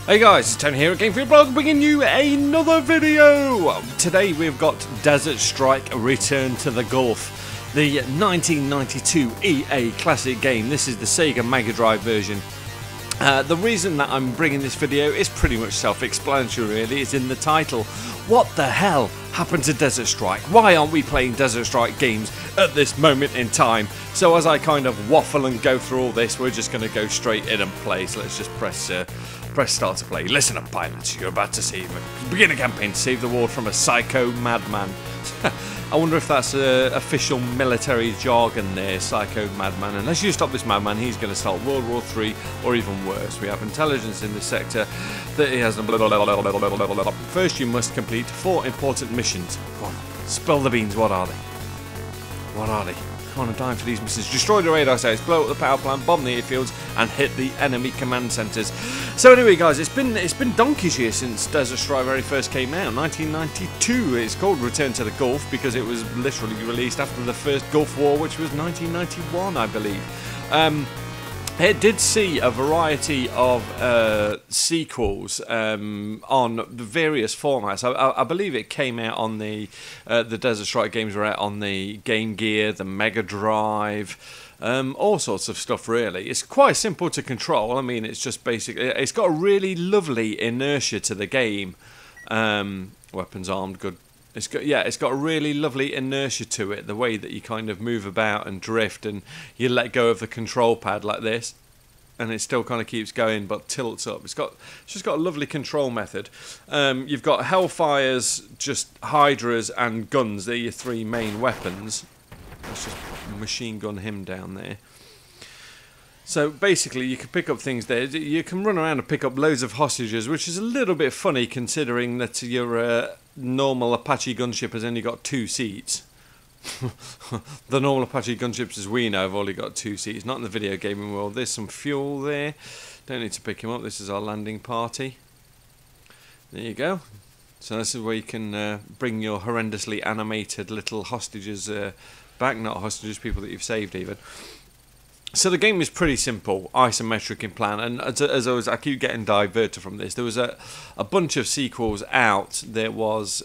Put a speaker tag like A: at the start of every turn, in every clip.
A: Hey guys, it's Tony here at gamefreakblog bringing you another video! Today we've got Desert Strike Return to the Gulf, the 1992 EA classic game. This is the Sega Megadrive version. The reason that I'm bringing this video is pretty much self-explanatory really, it's in the title. What the hell happened to Desert Strike? Why aren't we playing Desert Strike games at this moment in time? So as I kind of waffle and go through all this, we're just going to go straight in and play. So let's just press start to play. Listen up, pilots, you're about to see begin a campaign to save the world from a psycho madman. I wonder if that's official military jargon there, psycho madman. Unless you stop this madman, he's going to start World War III or even worse. We have intelligence in this sector that he has. First, you must complete 4 important missions. Go on, spill the beans. What are they? What are they? Come on, I'm dying for these missions. Destroy the radar sites, blow up the power plant, bomb the airfields, and hit the enemy command centres. So anyway, guys, it's been donkey's years since Desert Strike very first came out. 1992. It's called Return to the Gulf because it was literally released after the first Gulf War, which was 1991, I believe. It did see a variety of sequels on the various formats. I believe it came out on the Desert Strike games were out on the Game Gear, the Megadrive, all sorts of stuff really. It's quite simple to control. I mean, it's just basically, it's got a really lovely inertia to the game. Weapons armed, good. It's got a really lovely inertia to it, the way that you kind of move about and drift and you let go of the control pad like this and it still kind of keeps going but tilts up. It's just got a lovely control method. You've got Hellfires, just Hydras and guns. They're your 3 main weapons. Let's just machine gun him down there. So basically you can pick up things there. You can run around and pick up loads of hostages, which is a little bit funny considering that your normal Apache gunship has only got 2 seats. The normal Apache gunships as we know have only got 2 seats, not in the video gaming world. There's some fuel there. Don't need to pick him up. This is our landing party. There you go. So this is where you can bring your horrendously animated little hostages back. Not hostages, people that you've saved even. So the game is pretty simple, isometric in plan, and as I keep getting diverted from this, there was a bunch of sequels out. There was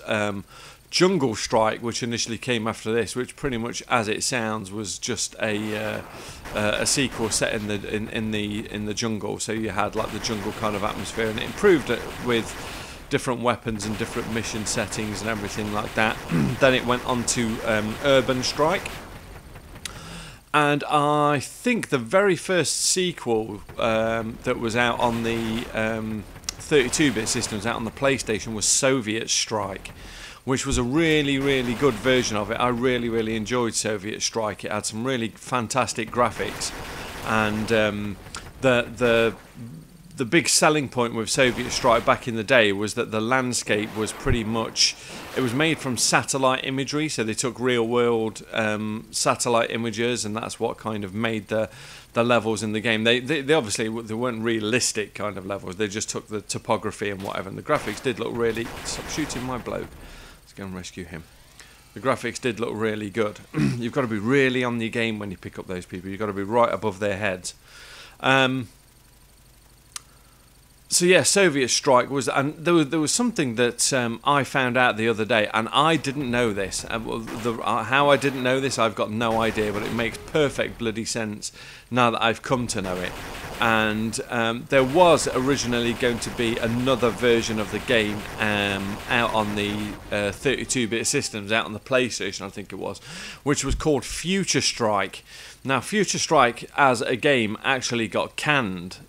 A: Jungle Strike, which initially came after this, which pretty much, as it sounds, was just a sequel set in the jungle. So you had like the jungle kind of atmosphere, and it improved it with different weapons and different mission settings and everything like that. Then it went on to Urban Strike. And I think the very first sequel that was out on the 32-bit systems, out on the PlayStation, was Soviet Strike, which was a really, really good version of it. I really, really enjoyed Soviet Strike. It had some really fantastic graphics, and the big selling point with Soviet Strike back in the day was that the landscape was pretty much, it was made from satellite imagery, so they took real world satellite images, and that's what kind of made the levels in the game. They obviously, they weren't realistic kind of levels, they just took the topography and whatever, and the graphics did look really, stop shooting my bloke, let's go and rescue him. The graphics did look really good. You've got to be really on your game when you pick up those people, you've got to be right above their heads. So yeah, Soviet Strike was, and there was something that I found out the other day, and I didn't know this. How I didn't know this, I've got no idea, but it makes perfect bloody sense now that I've come to know it. And there was originally going to be another version of the game out on the 32-bit systems, out on the PlayStation, I think it was, which was called Future Strike. Now, Future Strike as a game actually got canned.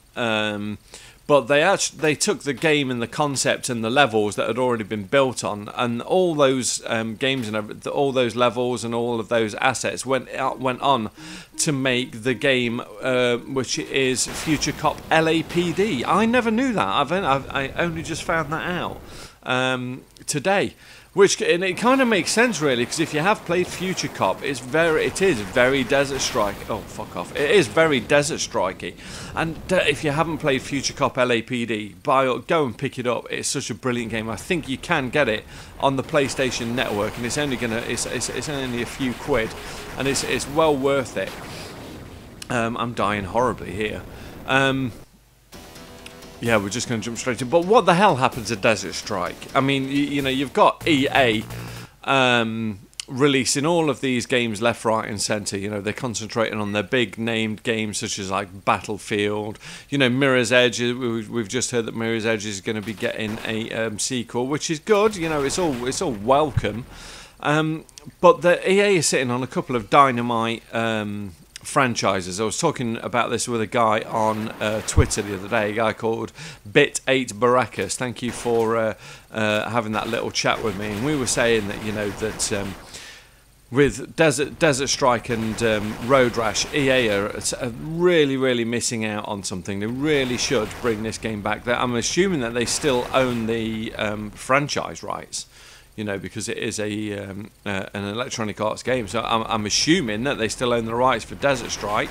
A: But they took the game and the concept and the levels that had already been built on, and all those games and all those levels and all of those assets went on to make the game, which is Future Cop LAPD. I never knew that. I only just found that out today. And it kind of makes sense really, because if you have played Future Cop, it is very Desert Strike. Oh, fuck off! It is very Desert Strikey, and if you haven't played Future Cop LAPD, go and pick it up. It's such a brilliant game. I think you can get it on the PlayStation Network, and it's only a few quid, and it's well worth it. I'm dying horribly here. Yeah, we're just going to jump straight in. But what the hell happened to Desert Strike? I mean, you know, you've got EA releasing all of these games left, right, and centre. You know, they're concentrating on their big named games such as like Battlefield. You know, Mirror's Edge. We've just heard that Mirror's Edge is going to be getting a sequel, which is good. You know, it's all welcome. But the EA is sitting on a couple of dynamite franchises. I was talking about this with a guy on Twitter the other day, a guy called Bit8Baracus. Thank you for having that little chat with me. And we were saying that, you know, that with Desert Strike and Road Rash, EA are really missing out on something. They really should bring this game back. I'm assuming that they still own the franchise rights, you know, because it is an Electronic Arts game. So I'm assuming that they still own the rights for Desert Strike.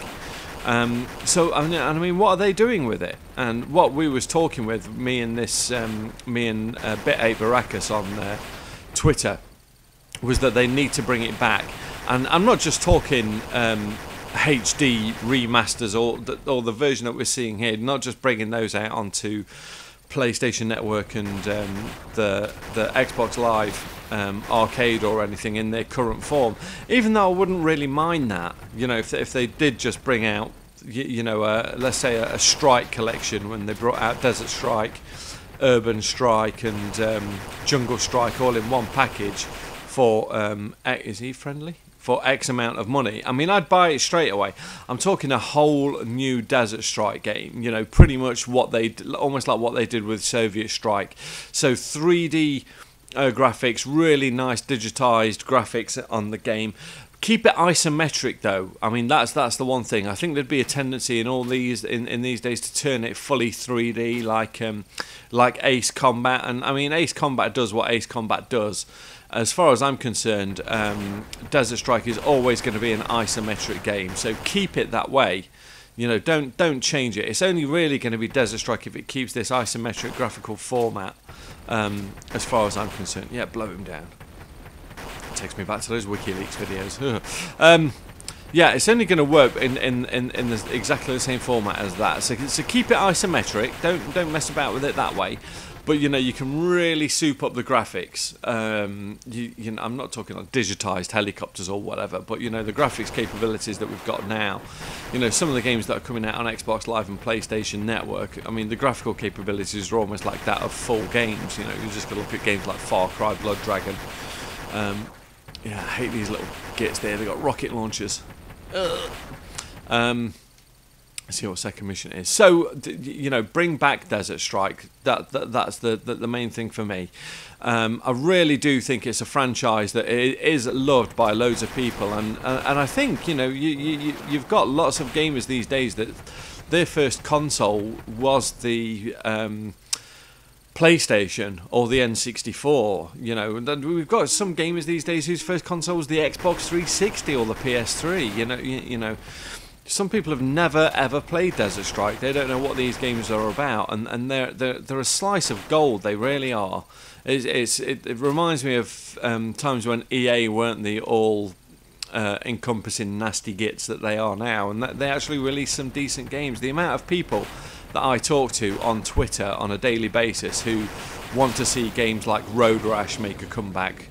A: So I mean, what are they doing with it? And what we was talking with me and Bit8Baracus on Twitter was that they need to bring it back. And I'm not just talking HD remasters or the version that we're seeing here, not just bringing those out onto PlayStation Network and the Xbox Live arcade or anything in their current form. Even though I wouldn't really mind that, you know, if they did just bring out, you know, let's say a Strike collection, when they brought out Desert Strike, Urban Strike, and Jungle Strike all in one package for is he friendly? For X amount of money. I mean, I'd buy it straight away. I'm talking a whole new Desert Strike game, you know, pretty much almost like what they did with Soviet Strike. So 3D graphics, really nice digitized graphics on the game. Keep it isometric though. I mean, that's the one thing. I think there'd be a tendency in all these in these days to turn it fully 3D, like Ace Combat. And I mean, Ace Combat does what Ace Combat does. As far as I'm concerned, Desert Strike is always going to be an isometric game, so keep it that way. You know, don't change it. It's only really going to be Desert Strike if it keeps this isometric graphical format. As far as I'm concerned, yeah, blow him down. It takes me back to those WikiLeaks videos. Yeah, it's only going to work in exactly the same format as that. So keep it isometric. Don't mess about with it that way. But you know, you can really soup up the graphics. You know, I'm not talking like digitized helicopters or whatever, but you know, the graphics capabilities that we've got now. You know, some of the games that are coming out on Xbox Live and PlayStation Network. I mean, the graphical capabilities are almost like that of full games. You know, you just got to look at games like Far Cry, Blood Dragon. Yeah, I hate these little gits there. They got rocket launchers. Let's see what second mission is. So, you know, bring back Desert Strike. That's the main thing for me. I really do think it's a franchise that is loved by loads of people, and I think, you know, you've got lots of gamers these days that their first console was the PlayStation or the N64. You know, we've got some gamers these days whose first console was the Xbox 360 or the PS3. You know. Some people have never ever played Desert Strike. They don't know what these games are about, and they're a slice of gold. They really are. It reminds me of times when EA weren't the all encompassing nasty gits that they are now, and that they actually release some decent games. The amount of people that I talk to on Twitter on a daily basis who want to see games like Road Rash make a comeback.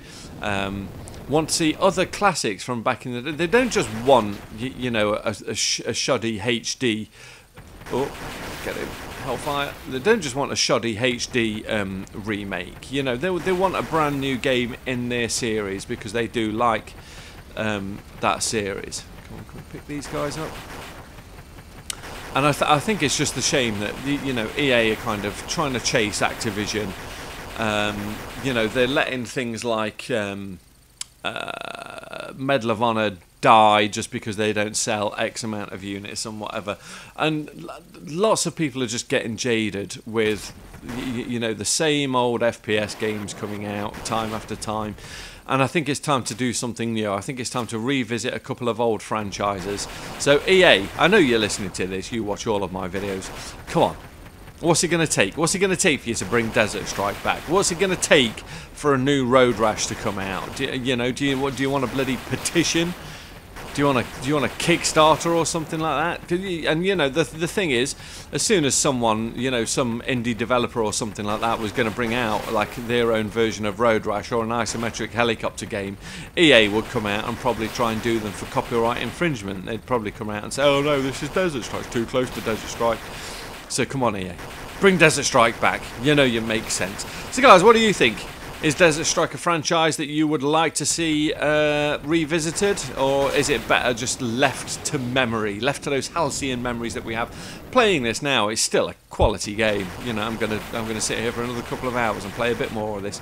A: Want to see other classics from back in the day. They don't just want, you know, a shoddy HD. Oh, get it, Hellfire. They don't just want a shoddy HD remake. You know, they want a brand new game in their series because they do like that series. Come on, can we pick these guys up? And I think it's just a shame that you know, EA are kind of trying to chase Activision. You know, they're letting things like Medal of Honor die just because they don't sell X amount of units and whatever, and lots of people are just getting jaded with, you know, the same old FPS games coming out time after time. And I think it's time to do something new. I think it's time to revisit a couple of old franchises. So EA, I know you're listening to this, you watch all of my videos, come on. What's it going to take? What's it going to take for you to bring Desert Strike back? What's it going to take for a new Road Rash to come out? Do you want a bloody petition Do you want a Kickstarter or something like that? And you know, the thing is, as soon as someone, you know, some indie developer or something like that was going to bring out like their own version of Road Rash or an isometric helicopter game, EA would come out and probably try and do them for copyright infringement. They'd probably come out and say, "Oh no, this is Desert Strike. It's too close to Desert Strike." So come on, EA, bring Desert Strike back. You know, you make sense. So guys, what do you think? Is Desert Strike a franchise that you would like to see revisited, or is it better just left to memory, left to those halcyon memories that we have? Playing this now is still a quality game. You know, I'm gonna sit here for another couple of hours and play a bit more of this.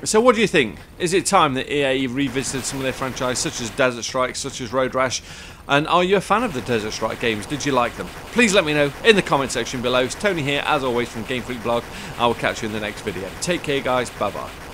A: So what do you think? Is it time that EA revisited some of their franchises, such as Desert Strike, such as Road Rash? And are you a fan of the Desert Strike games? Did you like them? Please let me know in the comment section below. It's Tony here, as always, from gamefreakblog. I will catch you in the next video. Take care, guys. Bye-bye.